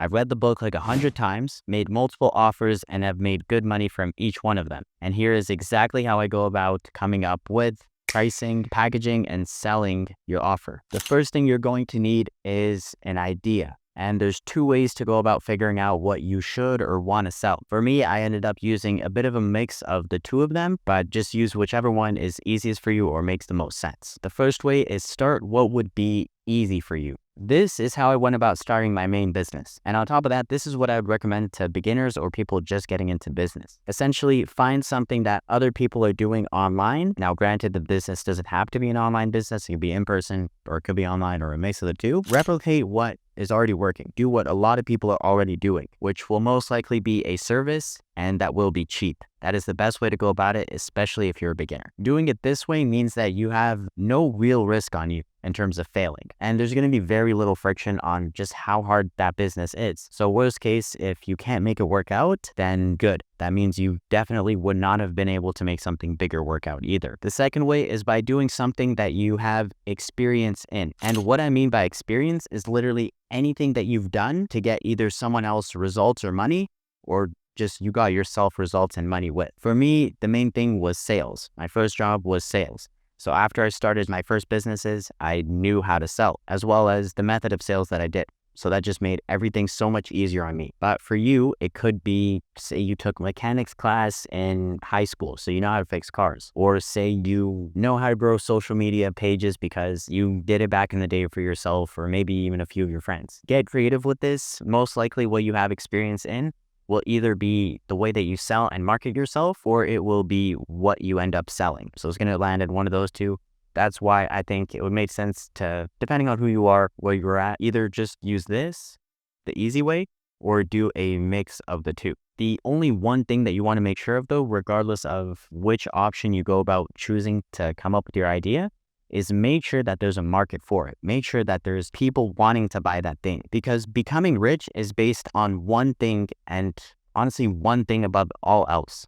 I've read the book like 100 times, made multiple offers, and have made good money from each one of them. And here is exactly how I go about coming up with pricing, packaging, and selling your offer. The first thing you're going to need is an idea. And there's two ways to go about figuring out what you should or want to sell. For me, I ended up using a bit of a mix of the two of them, but just use whichever one is easiest for you or makes the most sense. The first way is start what would be easy for you. This is how I went about starting my main business. And on top of that, this is what I would recommend to beginners or people just getting into business. Essentially, find something that other people are doing online. Now, granted, the business doesn't have to be an online business. It could be in person or it could be online or a mix of the two. Replicate what is already working. Do what a lot of people are already doing, which will most likely be a service and that will be cheap. That is the best way to go about it, especially if you're a beginner. Doing it this way means that you have no real risk on you in terms of failing. And there's going to be very little friction on just how hard that business is. So worst case, if you can't make it work out, then good. That means you definitely would not have been able to make something bigger work out either. The second way is by doing something that you have experience in. And what I mean by experience is literally anything that you've done to get either someone else results or money, or just you got yourself results and money with. For me, the main thing was sales. My first job was sales. So after I started my first businesses, I knew how to sell, as well as the method of sales that I did. So that just made everything so much easier on me. But for you, it could be, say you took mechanics class in high school, so you know how to fix cars. Or say you know how to grow social media pages because you did it back in the day for yourself, or maybe even a few of your friends. Get creative with this. Most likely what you have experience in will either be the way that you sell and market yourself, or it will be what you end up selling. So it's going to land in one of those two. That's why I think it would make sense to, depending on who you are, where you're at, either just use this, the easy way, or do a mix of the two. The only one thing that you want to make sure of though, regardless of which option you go about choosing to come up with your idea, is make sure that there's a market for it. Make sure that there's people wanting to buy that thing, because becoming rich is based on one thing, and honestly, one thing above all else: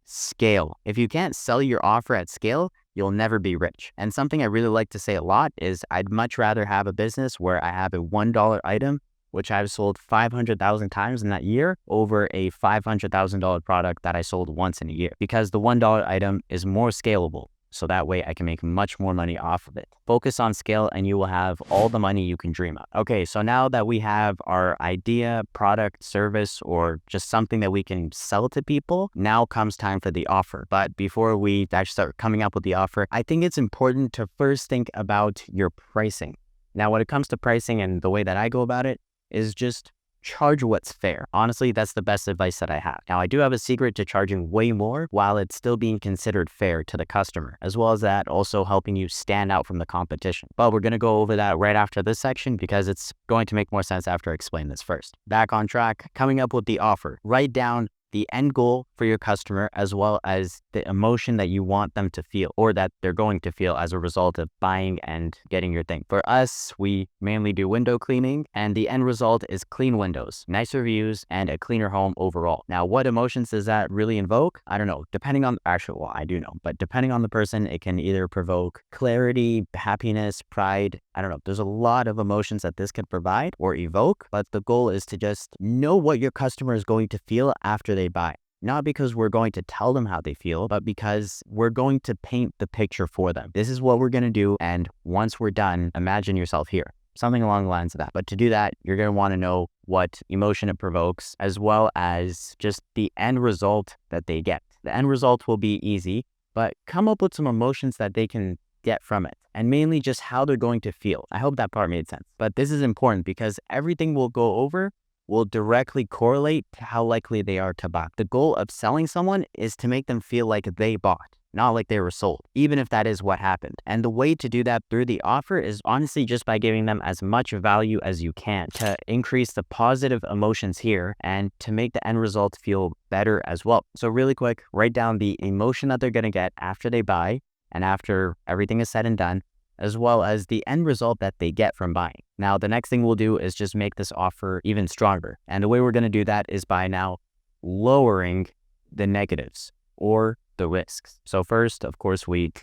scale. If you can't sell your offer at scale, you'll never be rich. And something I really like to say a lot is I'd much rather have a business where I have a $1 item, which I've sold 500,000 times in that year, over a $500,000 product that I sold once in a year, because the $1 item is more scalable. So that way I can make much more money off of it. Focus on scale and you will have all the money you can dream of. Okay, so now that we have our idea, product, service, or just something that we can sell to people, now comes time for the offer. But before we actually start coming up with the offer, I think it's important to first think about your pricing. Now, when it comes to pricing and the way that I go about it is just charge what's fair. Honestly, that's the best advice that I have. Now, I do have a secret to charging way more while it's still being considered fair to the customer, as well as that also helping you stand out from the competition. But we're going to go over that right after this section because it's going to make more sense after I explain this first. Back on track, coming up with the offer. Write down the end goal for your customer, as well as the emotion that you want them to feel, or that they're going to feel as a result of buying and getting your thing. For us, we mainly do window cleaning, and the end result is clean windows, nice reviews, and a cleaner home overall. Now, what emotions does that really invoke? I don't know. Depending on, actually, well, I do know, but depending on the person, it can either provoke clarity, happiness, pride. I don't know. There's a lot of emotions that this can provide or evoke, but the goal is to just know what your customer is going to feel after they buy. Not because we're going to tell them how they feel, but because we're going to paint the picture for them. This is what we're going to do. And once we're done, imagine yourself here. Something along the lines of that. But to do that, you're going to want to know what emotion it provokes, as well as just the end result that they get. The end result will be easy, but come up with some emotions that they can get from it, and mainly just how they're going to feel. I hope that part made sense. But this is important because everything we'll go over will directly correlate to how likely they are to buy. The goal of selling someone is to make them feel like they bought, not like they were sold, even if that is what happened. And the way to do that through the offer is honestly just by giving them as much value as you can to increase the positive emotions here and to make the end result feel better as well. So really quick, write down the emotion that they're going to get after they buy and after everything is said and done, as well as the end result that they get from buying. Now, the next thing we'll do is just make this offer even stronger. And the way we're going to do that is by now lowering the negatives or the risks. So first, of course, we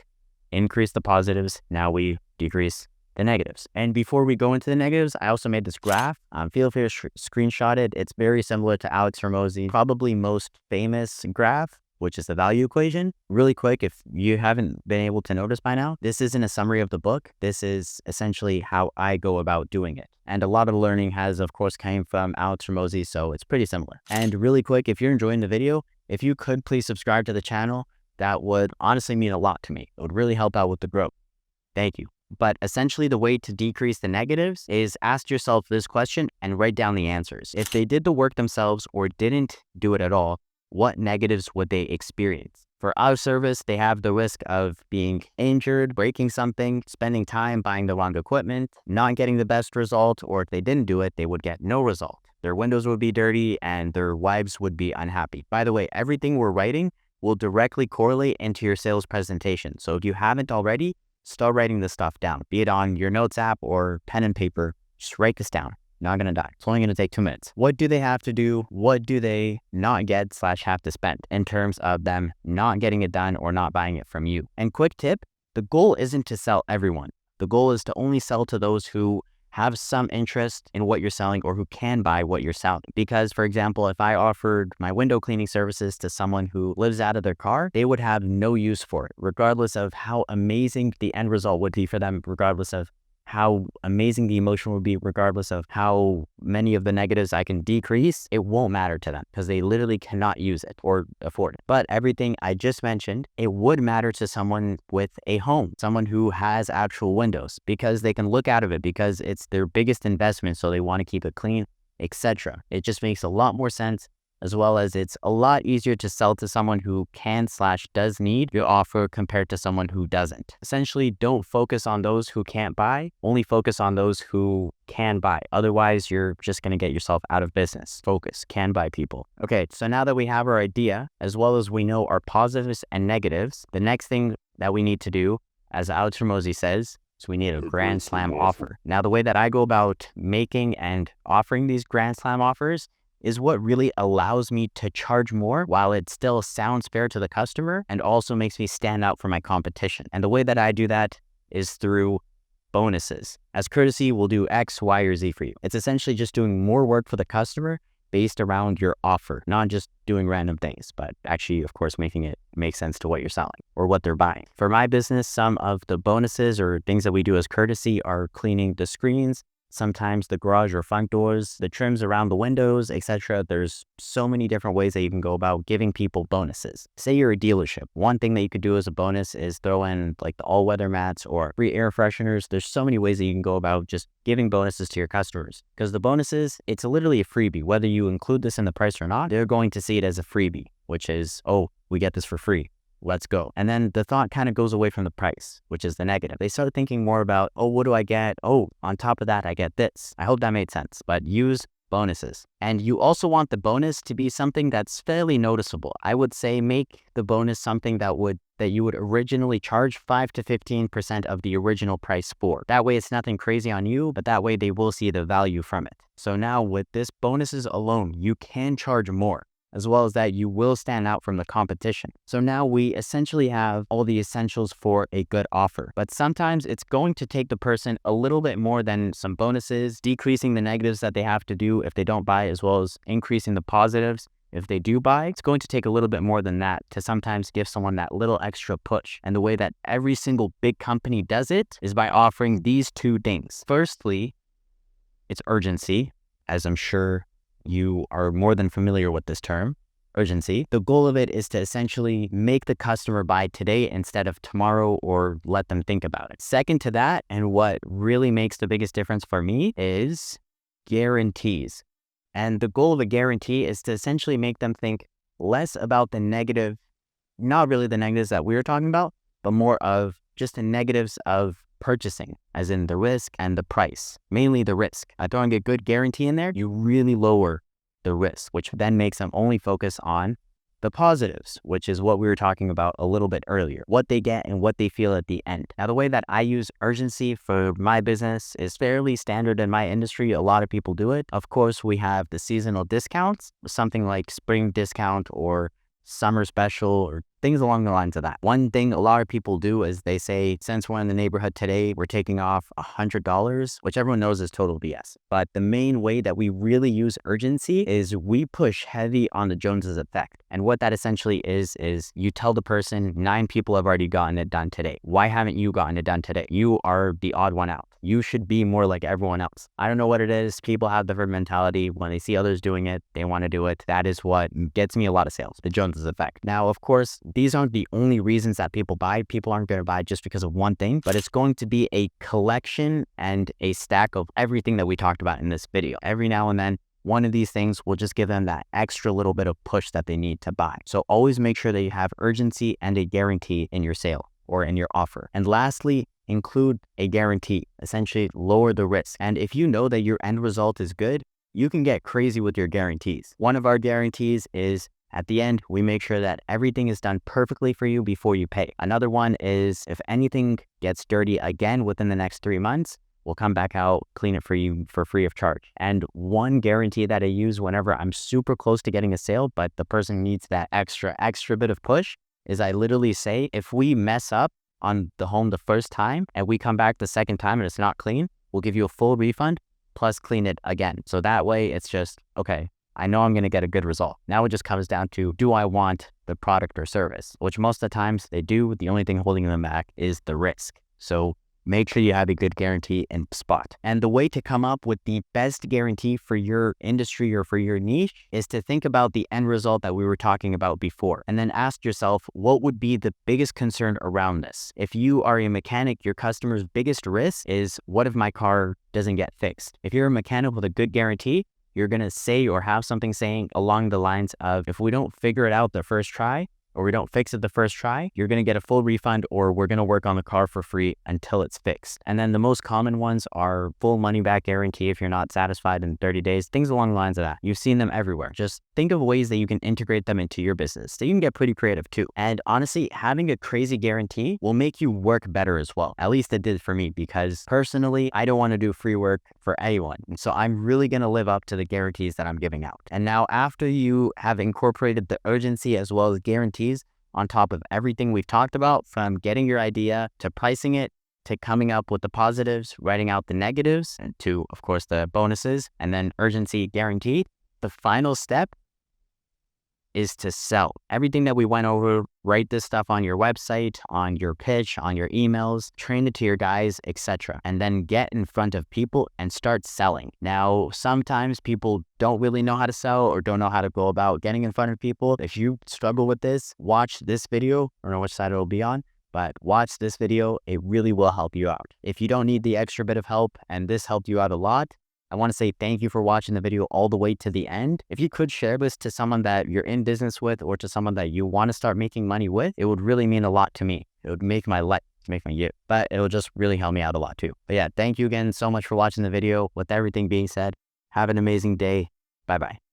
increase the positives. Now we decrease the negatives. And before we go into the negatives, I also made this graph. Feel free to screenshot it. It's very similar to Alex Hormozi's probably most famous graph, which is the value equation. Really quick, if you haven't been able to notice by now, this isn't a summary of the book. This is essentially how I go about doing it. And a lot of the learning has, of course, came from Alex Hormozi, so it's pretty similar. And really quick, if you're enjoying the video, if you could please subscribe to the channel, that would honestly mean a lot to me. It would really help out with the growth. Thank you. But essentially the way to decrease the negatives is ask yourself this question and write down the answers. If they did the work themselves or didn't do it at all, what negatives would they experience? For out of service, they have the risk of being injured, breaking something, spending time buying the wrong equipment, not getting the best result, or if they didn't do it, they would get no result. Their windows would be dirty and their wives would be unhappy. By the way, everything we're writing will directly correlate into your sales presentation. So if you haven't already, start writing this stuff down, be it on your notes app or pen and paper. Just write this down. Not gonna die. It's only gonna take 2 minutes. What do they have to do? What do they not get / have to spend in terms of them not getting it done or not buying it from you? And quick tip, the goal isn't to sell everyone. The goal is to only sell to those who have some interest in what you're selling or who can buy what you're selling. Because, for example, if I offered my window cleaning services to someone who lives out of their car, they would have no use for it, regardless of how amazing the end result would be for them, regardless of how amazing the emotion would be, regardless of how many of the negatives I can decrease, it won't matter to them because they literally cannot use it or afford it. But everything I just mentioned, it would matter to someone with a home, someone who has actual windows, because they can look out of it, because it's their biggest investment, so they want to keep it clean, etc. It just makes a lot more sense, as well as it's a lot easier to sell to someone who can / does need your offer compared to someone who doesn't. Essentially, don't focus on those who can't buy, only focus on those who can buy. Otherwise, you're just going to get yourself out of business. Focus, can buy people. Okay, so now that we have our idea, as well as we know our positives and negatives, the next thing that we need to do, as Alex Hormozi says, so we need a Grand Slam offer. Now, the way that I go about making and offering these Grand Slam offers is what really allows me to charge more while it still sounds fair to the customer and also makes me stand out from my competition. And the way that I do that is through bonuses. As courtesy, we'll do X, Y, or Z for you. It's essentially just doing more work for the customer based around your offer, not just doing random things, but actually, of course, making it make sense to what you're selling or what they're buying. For my business, some of the bonuses or things that we do as courtesy are cleaning the screens, sometimes the garage or front doors, the trims around the windows, etc. There's so many different ways that you can go about giving people bonuses. Say you're a dealership. One thing that you could do as a bonus is throw in like the all-weather mats or free air fresheners. There's so many ways that you can go about just giving bonuses to your customers, because the bonuses, it's literally a freebie. Whether you include this in the price or not, they're going to see it as a freebie, which is, oh, we get this for free. Let's go. And then the thought kind of goes away from the price, which is the negative. They start thinking more about, oh, what do I get? Oh, on top of that, I get this. I hope that made sense, but use bonuses. And you also want the bonus to be something that's fairly noticeable. I would say make the bonus something that you would originally charge 5 to 15% of the original price for. That way it's nothing crazy on you, but that way they will see the value from it. So now with this bonuses alone, you can charge more, as well as that you will stand out from the competition. So now we essentially have all the essentials for a good offer. But sometimes it's going to take the person a little bit more than some bonuses, decreasing the negatives that they have to do if they don't buy, as well as increasing the positives if they do buy. It's going to take a little bit more than that to sometimes give someone that little extra push. And the way that every single big company does it is by offering these two things. Firstly, it's urgency, as I'm sure you are more than familiar with this term, urgency. The goal of it is to essentially make the customer buy today instead of tomorrow, or let them think about it. Second to that, and what really makes the biggest difference for me, is guarantees. And the goal of a guarantee is to essentially make them think less about the negative, not really the negatives that we were talking about, but more of just the negatives of purchasing, as in the risk and the price, mainly the risk. Throwing a good guarantee in there, you really lower the risk, which then makes them only focus on the positives, which is what we were talking about a little bit earlier, what they get and what they feel at the end. Now, the way that I use urgency for my business is fairly standard in my industry. A lot of people do it. Of course, we have the seasonal discounts, something like spring discount or summer special or things along the lines of that. One thing a lot of people do is they say, since we're in the neighborhood today, we're taking off $100, which everyone knows is total BS. But the main way that we really use urgency is we push heavy on the Joneses effect. And what that essentially is you tell the person 9 people have already gotten it done today. Why haven't you gotten it done today? You are the odd one out. You should be more like everyone else. I don't know what it is. People have the herd mentality. When they see others doing it, they want to do it. That is what gets me a lot of sales, the Joneses effect. Now, of course, these aren't the only reasons that people buy. People aren't going to buy just because of one thing, but it's going to be a collection and a stack of everything that we talked about in this video. Every now and then, one of these things will just give them that extra little bit of push that they need to buy. So always make sure that you have urgency and a guarantee in your sale or in your offer. And lastly, include a guarantee. Essentially, lower the risk. And if you know that your end result is good, you can get crazy with your guarantees. One of our guarantees is at the end, we make sure that everything is done perfectly for you before you pay. Another one is if anything gets dirty again within the next 3 months, we'll come back out, clean it for you for free of charge. And one guarantee that I use whenever I'm super close to getting a sale, but the person needs that extra bit of push, is I literally say, if we mess up on the home the first time and we come back the second time and it's not clean, we'll give you a full refund plus clean it again. So that way it's just, okay, I know I'm going to get a good result. Now it just comes down to, do I want the product or service? Which most of the times they do. The only thing holding them back is the risk. So make sure you have a good guarantee in spot. And the way to come up with the best guarantee for your industry or for your niche is to think about the end result that we were talking about before. And then ask yourself, what would be the biggest concern around this? If you are a mechanic, your customer's biggest risk is, what if my car doesn't get fixed? If you're a mechanic with a good guarantee, you're going to say or have something saying along the lines of, if we don't figure it out the first try, or we don't fix it the first try, you're going to get a full refund, or we're going to work on the car for free until it's fixed. And then the most common ones are full money back guarantee if you're not satisfied in 30 days, things along the lines of that. You've seen them everywhere. Just think of ways that you can integrate them into your business. So you can get pretty creative too. And honestly, having a crazy guarantee will make you work better as well. At least it did for me, because personally, I don't want to do free work for anyone. And so I'm really going to live up to the guarantees that I'm giving out. And now, after you have incorporated the urgency as well as guarantees on top of everything we've talked about, from getting your idea to pricing it, to coming up with the positives, writing out the negatives, and to, of course, the bonuses, and then urgency guaranteed, the final step is to sell. Everything that we went over, write this stuff on your website, on your pitch, on your emails, train it to your guys, etc. And then get in front of people and start selling. Now, sometimes people don't really know how to sell or don't know how to go about getting in front of people. If you struggle with this, watch this video. I don't know which side it will be on, but watch this video. It really will help you out. If you don't need the extra bit of help and this helped you out a lot, I want to say thank you for watching the video all the way to the end. If you could share this to someone that you're in business with, or to someone that you want to start making money with, it would really mean a lot to me. It would make my life, make my year, but it will just really help me out a lot too. But yeah, thank you again so much for watching the video. With everything being said, have an amazing day. Bye-bye.